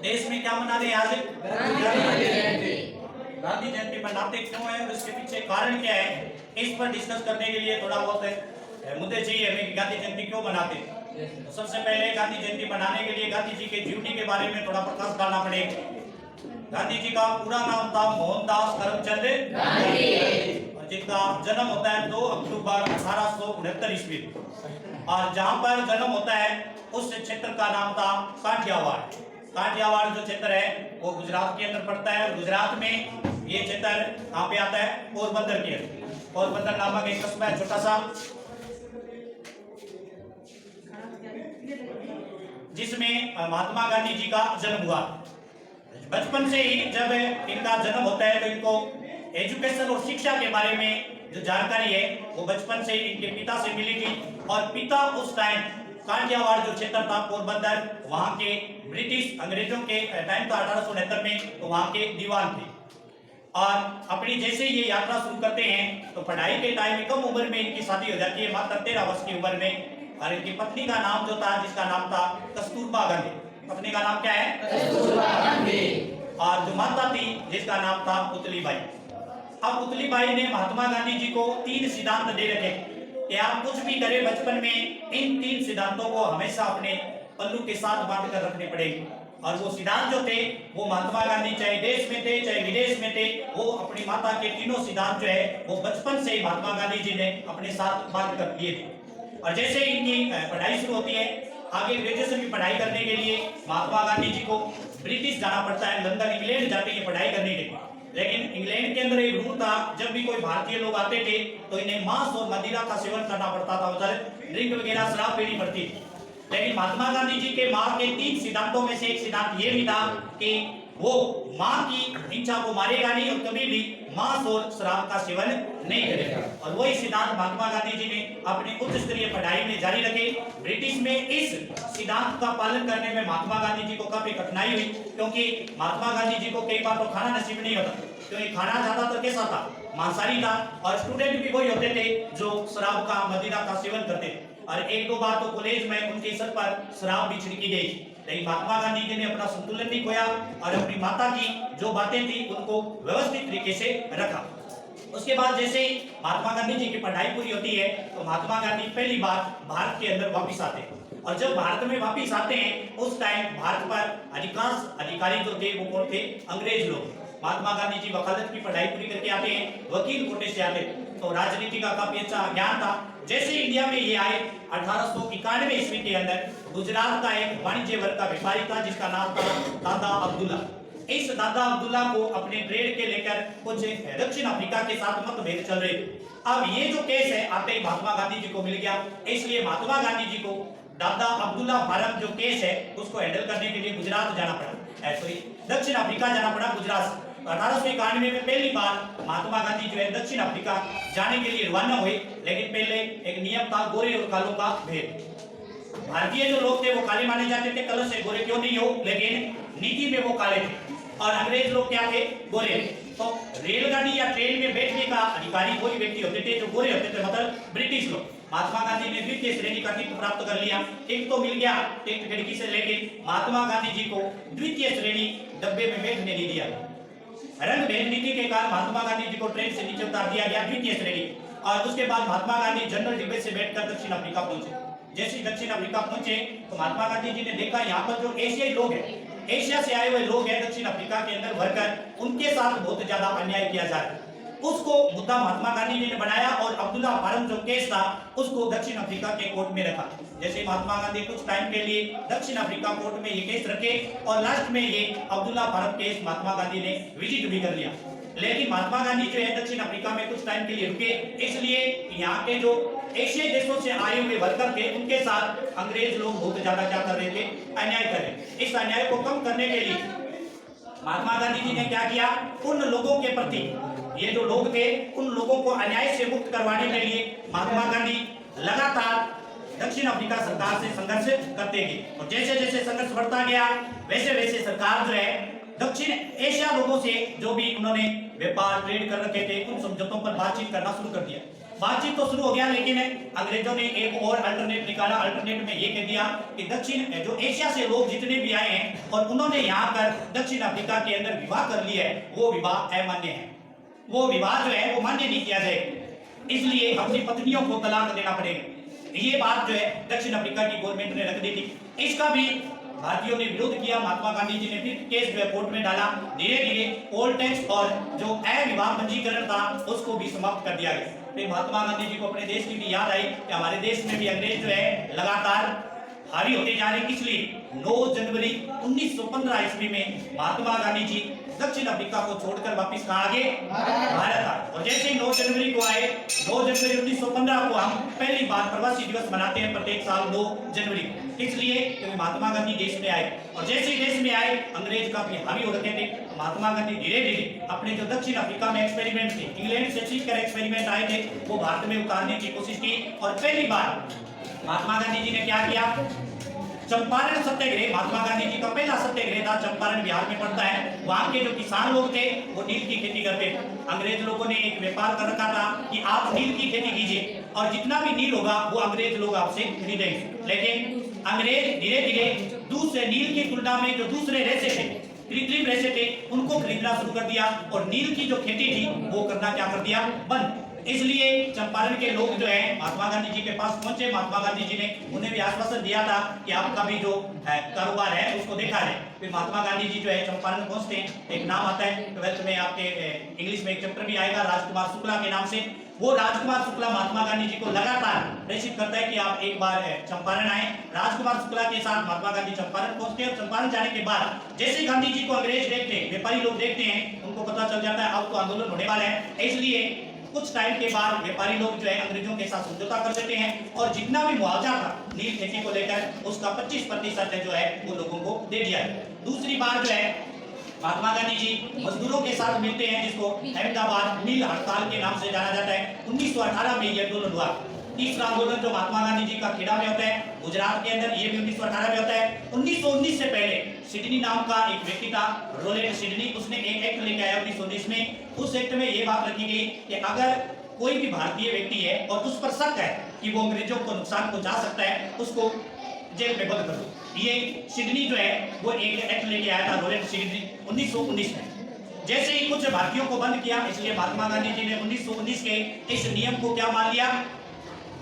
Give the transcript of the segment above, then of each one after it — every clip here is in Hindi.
देश में क्या मना रहे हैं आज? गांधी जयंती। गांधी जयंती मनाते क्यों है और इसके पीछे कारण क्या है, इस पर डिस्कस करने के लिए थोड़ा बहुत मुद्दे चाहिए हमें कि गांधी जयंती क्यों मनाते हैं। तो सबसे पहले गांधी जयंती मनाने के लिए गांधी जी के जीवनी के बारे में थोड़ा प्रकाश डालना पड़ेगा। गांधी जी का पूरा नाम था मोहनदास करमचंद गांधी और जिनका जन्म होता है 2 अक्टूबर 1869 ईस्वी और जहां पर जन्म होता है उस क्षेत्र का नाम था काठियावाड़। काठियावाड़ जो क्षेत्र है वो गुजरात के अंदर पड़ता है और गुजरात में ये क्षेत्र कहाँ पे आता है? पोरबंदर के अंदर। पोरबंदर नामक एक कस्बा है छोटा सा, जिसमें महात्मा गांधी जी का जन्म हुआ। बचपन से ही जब इनका जन्म होता है तो इनको एजुकेशन और शिक्षा के बारे में जो जानकारी है वो बचपन से ही इनके पिता से मिली थी और पिता उस टाइम काठियावाड़ जो क्षेत्र था पोरबंदर, वहां के ब्रिटिश अंग्रेजों के टाइम था 1869 में, तो वहां के दीवान थे। और अपनी जैसे ये यात्रा शुरू करते हैं तो पढ़ाई के टाइम में कम उम्र में इनकी शादी हो जाती है, मात्र 13 वर्ष की उम्र में। और इनकी पत्नी का नाम जो था, जिसका नाम था कस्तूरबा गांधी। पत्नी का नाम क्या है? कस्तूरबा गांधी। और जो माता थी जिसका नाम था पुतलीबाई। अब पुतलीबाई ने महात्मा गांधी जी को 3 सिद्धांत दे रखे कि आप कुछ भी करें बचपन में इन 3 सिद्धांतों को हमेशा अपने पल्लू के साथ बांध कर रखने पड़ेंगे। और वो सिद्धांत जो थे वो महात्मा गांधी चाहे देश में थे चाहे विदेश में थे, वो अपनी माता के तीनों सिद्धांत जो है वो बचपन से ही महात्मा गांधी जी ने अपने साथ बांध कर लिए थे। और जैसे इनकी पढ़ाई शुरू होती है, आगे ग्रेजुएशन की पढ़ाई करने के लिए महात्मा गांधी जी को ब्रिटिश जाना पड़ता है, लंदन इंग्लैंड जाते हैं पढ़ाई करने के लिए। लेकिन इंग्लैंड के अंदर एक रूल था, जब भी कोई भारतीय लोग आते थे तो इन्हें मांस और मदिरा का सेवन करना पड़ता था, मतलब ड्रिंक वगैरह शराब पीनी पड़ती थी। लेकिन महात्मा गांधी जी के मां के 3 सिद्धांतों में से एक सिद्धांत ये भी था कि वो मां की इच्छा को मारेगा नहीं और कभी भी मांस और शराब का सेवन नहीं करेगा। और वही सिद्धांत महात्मा गांधी जी ने अपने उच्च स्तरीय पढ़ाई में जारी रखे। ब्रिटिश में इस सिद्धांत का पालन करने में महात्मा गांधी जी को काफी कठिनाई हुई, क्योंकि महात्मा गांधी जी को कई बार तो खाना नसीब नहीं होता, क्योंकि खाना ज्यादातर कैसा था? मांसाहारी था। और स्टूडेंट भी वही होते थे जो शराब का मदिरा का सेवन करते थे। और 1-2 बार तो कॉलेज में उनके सर पर शराब भी छिड़की गई, लेकिन महात्मा गांधी जी ने अपना संतुलन नहीं खोया और अपनी माता की जो बातें थी उनको व्यवस्थित तरीके से रखा। उसके बाद जैसे ही महात्मा गांधी जी की पढ़ाई पूरी होती है तो महात्मा गांधी पहली बार भारत के अंदर वापिस आते हैं। और जब भारत में वापिस आते हैं उस टाइम भारत पर अधिकांश अधिकारी जो थे वो कौन थे? अंग्रेज लोग। महात्मा गांधी जी वकालत की पढ़ाई पूरी करके आते हैं, वकील कोटे से आते हैं, तो राजनीति का काफी अच्छा ज्ञान था। जैसे इंडिया में ये आए 1891 ईस्वी के अंदर गुजरात का एक वाणिज्य वर्ग का व्यापारी था जिसका नाम था दादा अब्दुल्ला। इस दादा अब्दुल्ला को अपने ट्रेड के लेकर कुछ दक्षिण अफ्रीका के साथ मतभेद चल रहे थे। अब ये जो केस है आते ही महात्मा गांधी जी को मिल गया, इसलिए महात्मा गांधी जी को दादा अब्दुल्ला फार्म जो केस है उसको हैंडल करने के लिए गुजरात जाना पड़ा, सॉरी दक्षिण अफ्रीका जाना पड़ा गुजरात से। 1891 में पहली बार महात्मा गांधी जो है दक्षिण अफ्रीका जाने के लिए रवाना हुए, लेकिन पहले एक नियम था गोरे और कालों का भेद। भारतीय जो लोग थे वो काले माने जाते थे, कलर से गोरे क्यों नहीं हो, लेकिन नीति में वो काले थे। और अंग्रेज लोग क्या थे? गोरे। तो रेलगाड़ी या ट्रेन में बैठने का अधिकारी वही व्यक्ति होते थे जो गोरे होते थे, मतलब ब्रिटिश लोग। महात्मा गांधी ने द्वितीय श्रेणी का टिकट प्राप्त कर लिया, टिकट तो मिल गया, टिकट खिड़की से लेके महात्मा गांधी जी को द्वितीय श्रेणी डब्बे में बैठने नहीं दिया। रंग भेद नीति के कारण महात्मा गांधी जी को ट्रेन से नीचे उतार दिया गया द्वितीय श्रेणी। और उसके बाद महात्मा गांधी जनरल डिब्बे से बैठकर दक्षिण अफ्रीका पहुंचे। जैसे दक्षिण अफ्रीका पहुंचे तो महात्मा गांधी जी ने देखा यहाँ पर जो एशियाई लोग हैं, एशिया से आए हुए लोग हैं दक्षिण अफ्रीका के अंदर भरकर, उनके साथ बहुत ज्यादा अन्याय किया जा रहा है। उसको मुद्दा महात्मा गांधी जी ने बनाया और अब्दुल्ला फार्म जो केस था उसको दक्षिण अफ्रीका के कोर्ट में रखा। जैसे महात्मा गांधी कुछ टाइम के लिए दक्षिण अफ्रीका कोर्ट में ये केस रखे और लास्ट में ये अब्दुल्ला फार्म केस महात्मा गांधी ने विजिट भी कर लिया। लेकिन महात्मा गांधी जो है दक्षिण अफ्रीका में कुछ टाइम के लिए रुके, इसलिए यहाँ के जो एशियाई देशों से आए हुए वर्कर थे उनके साथ अंग्रेज लोग बहुत ज्यादा क्या कर रहे थे? अन्याय कर रहे। इस अन्याय को कम करने के लिए महात्मा गांधी जी ने क्या किया? उन लोगों के प्रति, ये जो लोग थे उन लोगों को अन्याय से मुक्त करवाने के लिए महात्मा गांधी लगातार दक्षिण अफ्रीका सरकार से संघर्ष करते गए। और जैसे जैसे संघर्ष बढ़ता गया वैसे वैसे सरकार जो है दक्षिण एशिया लोगों से जो भी उन्होंने व्यापार ट्रेड कर रखे थे उन समझौतों पर बातचीत करना शुरू कर दिया। बातचीत तो शुरू हो गया, लेकिन अंग्रेजों ने एक और अल्टरनेट निकाला। अल्टरनेट में ये कह दिया कि दक्षिण जो एशिया से लोग जितने भी आए हैं और उन्होंने यहाँ पर दक्षिण अफ्रीका के अंदर विवाह कर लिया है, वो विवाह अमान्य है, वो विवाह जो है वो मान्य नहीं किया जाएगा, इसलिए अपनी पत्नियों को तलाक देना पड़ेगा। ये बात जो है दक्षिण अफ्रीका की गवर्नमेंट ने रख दी थी। इसका भी भारतीयों ने विरोध किया। महात्मा गांधी जी ने फिर केस जो है कोर्ट में डाला। धीरे धीरे पोल टैक्स और जो अविवाह पंजीकरण था उसको भी समाप्त कर दिया गया। फिर महात्मा गांधी जी को अपने देश की भी याद आई कि हमारे देश में भी अंग्रेज जो है लगातार हावी होते जा रहे, इसलिए 9 जनवरी 1915 ईस्वी में महात्मा गांधी जी दक्षिण अफ्रीका को छोड़कर वापस कहाँ आ गए? भारत आए। और जैसे ही 9 जनवरी को आए, 9 जनवरी 1915 को हम पहली बार प्रवासी दिवस मनाते हैं प्रत्येक साल 9 जनवरी को, इसलिए क्योंकि महात्मा गांधी देश में आए। और जैसे ही देश में आए अंग्रेज काफी हावी हो रखे थे। महात्मा गांधी धीरे धीरे अपने जो दक्षिण अफ्रीका में एक्सपेरिमेंट थे, इंग्लैंड से सीखकर एक्सपेरिमेंट आए थे, वो भारत में उतारने की कोशिश की। और पहली बार महात्मा गांधी जी ने क्या किया? चंपारण सत्याग्रह। महात्मा गांधी जी का पहला सत्याग्रह था, चंपारण बिहार में पड़ता है। वहां के जो किसान लोग थे वो नील की खेती करते थे। अंग्रेज लोगों ने एक व्यापार कर रखा था कि आप नील की खेती कीजिए और जितना भी नील होगा वो अंग्रेज लोग आपसे खरीदेंगे। लेकिन अंग्रेज धीरे धीरे दूसरे नील की तुलना में जो दूसरे रेशे थे, कृत्रिम रेशे थे, उनको खरीदना शुरू कर दिया और नील की जो खेती थी वो करना क्या कर दिया? बंद। इसलिए चंपारण के लोग जो है महात्मा गांधी जी के पास पहुंचे। महात्मा गांधी जी ने उन्हें भी आश्वासन दिया था कि आपका भी जो कारोबार है उसको देखा जाए। फिर महात्मा गांधी जी जो है चंपारण पहुंचते हैं। एक नाम आता है 12th में आपके इंग्लिश में एक चैप्टर भी आएगा राजकुमार शुक्ला के नाम से। वो राजकुमार शुक्ला महात्मा गांधी जी को लगातार प्रेषित करता है कि आप एक बार चंपारण आए। राजकुमार शुक्ला के साथ महात्मा गांधी चंपारण पहुंचते हैं। और चंपारण जाने के बाद जैसे गांधी जी को अंग्रेज देखते हैं, व्यापारी लोग देखते हैं, उनको पता चल जाता है अब तो आंदोलन होने वाला है। इसलिए कुछ टाइम के बाद व्यापारी लोग जो है अंग्रेजों के साथ समझौता कर देते हैं और जितना भी मुआवजा था नील खेती को लेकर उसका 25% जो है वो लोगों को दे दिया है। दूसरी बार जो है महात्मा गांधी जी मजदूरों के साथ मिलते हैं, जिसको अहमदाबाद नील हड़ताल के नाम से जाना जाता है। 1918 में यह आंदोलन हुआ। तीसरा आंदोलन जो महात्मा गांधी जी का खेड़ा में होता है गुजरात के अंदर, ये भी 1918 में होता है। 1919 से पहले सिडनी नाम का एक व्यक्ति था, रोलेट सिडनी, उसने एक एक्ट लेके आया 1919 में। उस एक्ट में ये बात रखी गई कि अगर कोई भी भारतीय व्यक्ति है और उस पर शक है कि वो अंग्रेजों को नुकसान पहुंचा सकता है, उसको जेल में बंद कर दो। ये सिडनी जो है वो एक एक्ट लेके आया था, रोलेट सिडनी, 1919 में। जैसे ही कुछ भारतीयों को बंद किया, इसलिए महात्मा गांधी जी ने 1919 के इस नियम को क्या मान लिया?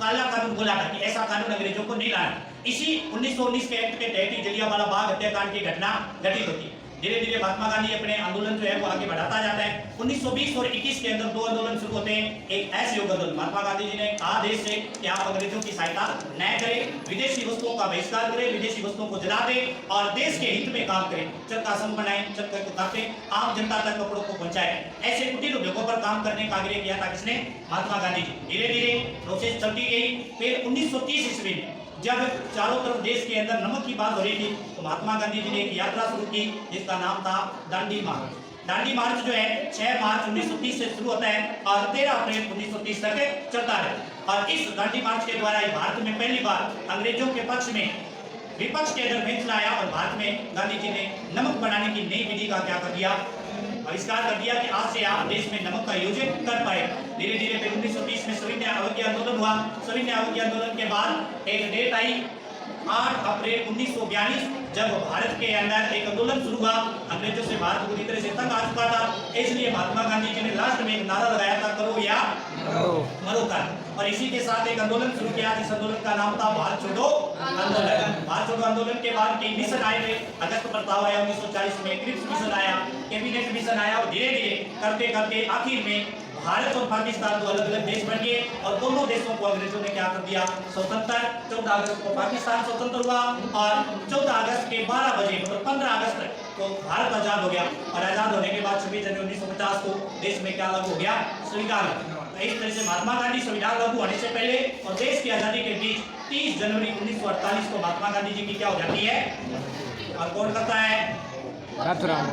काला कानून बोला था कि ऐसा कानून अंग्रेजों को नहीं लाना। इसी 1919 के एक्ट के तहत ही जलियांवाला बाग हत्याकांड की घटना घटित होती। धीरे धीरे महात्मा गांधी अपने आंदोलन जो है वो आगे बढ़ाता जाता है। 1920 और 21 के अंदर 2 आंदोलन शुरू होते हैं। एक असहयोग आंदोलन, महात्मा गांधी जी ने कहा देश से कि आप अंग्रेजों की सहायता न करें, विदेशी वस्तुओं का बहिष्कार करें, विदेशी वस्तुओं को जला दें और देश के हित में काम करें। चरखा संघ बनाएं, चरखे को काटे, आम जनता तक कपड़ों को पहुंचाएं। ऐसे कुटीर उद्योगों पर काम करने का आग्रह किया था किसने? महात्मा गांधी जी। धीरे धीरे प्रोसेस चलती गई। फिर 1930 ईस्वी में जब चारों तरफ देश के अंदर नमक की बात हो रही थी तो महात्मा गांधी जी ने एक यात्रा शुरू की जिसका नाम था दांडी मार्च। दांडी मार्च जो है 6 मार्च 1930 से शुरू होता है और 13 अप्रैल 1930 तक चलता है। और इस दांडी मार्च के द्वारा भारत में पहली बार अंग्रेजों के पक्ष में विपक्ष के अंदर फैसला आया और भारत में गांधी जी ने नमक बनाने की नई विधि का क्या कर दिया? आविष्कार कर दिया कि आज से आप देश में नमक का आयोजन कर पाए। धीरे धीरे फिर 1930 में सविनय अवज्ञा आंदोलन हुआ। सविनय अवज्ञा आंदोलन के बाद एक डेट आई 8 अप्रैल 1942 जब भारत के अंदर एक आंदोलन शुरू हुआ। अंग्रेजों से भारत पूरी तरह से तंग आ चुका था, इसलिए महात्मा गांधी जी ने लास्ट में एक नारा लगाया था, करो या मरो कर। और इसी के साथ एक आंदोलन शुरू किया जिस आंदोलन का नाम था भारत छोड़ो आंदोलन। भारत छोड़ो आंदोलन के बाद कई मिशन आए थे। अगस्त प्रस्ताव आया 1940 में, क्रिप्स मिशन आया, कैबिनेट मिशन आया और धीरे धीरे करते करते आखिर में भारत और पाकिस्तान दो अलग अलग देश बन गए और दोनों देशों को अंग्रेजों ने क्या कर दिया? स्वतंत्र। 14 अगस्त को पाकिस्तान स्वतंत्र हुआ और 14 अगस्त के 12 बजे मतलब 15 अगस्त को भारत आजाद हो गया। और आजाद होने के बाद 26 जनवरी 1950 को देश में क्या लागू हो गया? संविधान। इस तरह से महात्मा गांधी संविधान लागू होने से पहले और देश की आजादी के बीच 30 जनवरी 1948 को महात्मा गांधी जी की क्या हो जाती है? और कौन करता है? नाथूराम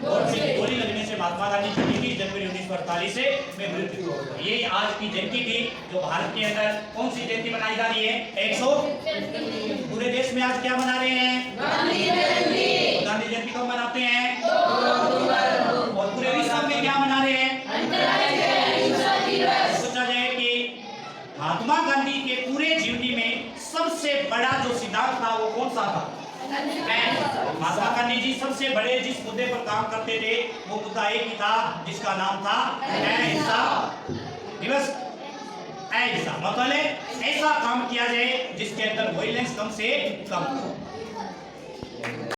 गोडसे की गोली लगने से महात्मा गांधी जी की 30 जनवरी 1948 से में मृत्यु। ये आज की जयंती थी जो भारत के अंदर कौन सी जयंती मनाई जा रही है? 100। पूरे देश में आज क्या मना रहे हैं? गांधी जयंती। गांधी जयंती कब मनाते हैं? 2 अक्टूबर। और पूरे विश्व में क्या मना रहे हैं? अंतर्राष्ट्रीय अहिंसा दिवस। गांधी के पूरे जीवनी में सबसे बड़ा जो सिद्धांत था वो कौन सा था? महात्मा गांधी जी सबसे बड़े जिस मुद्दे पर काम करते थे वो मुद्दा एक ही था जिसका नाम था अहिंसा दिवस। अहिंसा मतलब ऐसा काम किया जाए जिसके अंदर वायलेंस कम से कम हो।